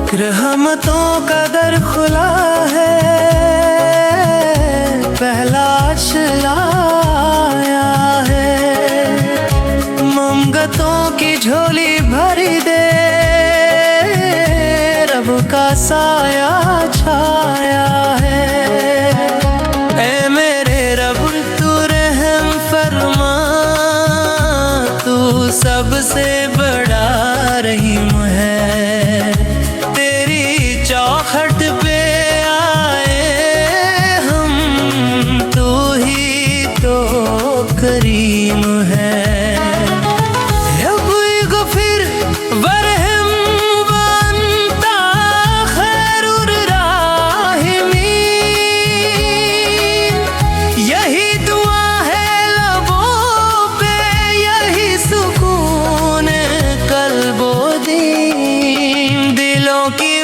रहमतों का दर खुला है, पहला अर्श आया है। ममगतों की झोली भरी दे, रब का साया छाया है। ऐ मेरे रब तू रहम फरमा, तू सबसे बड़ा रहीम है। चौखट पे आए हम, तू ही तो करीम है। रब गफिर वरहम वअंता खैरुर राहिमीन, यही दुआ है लबों पे, यही सुकून कल्बो दीन। दिलों की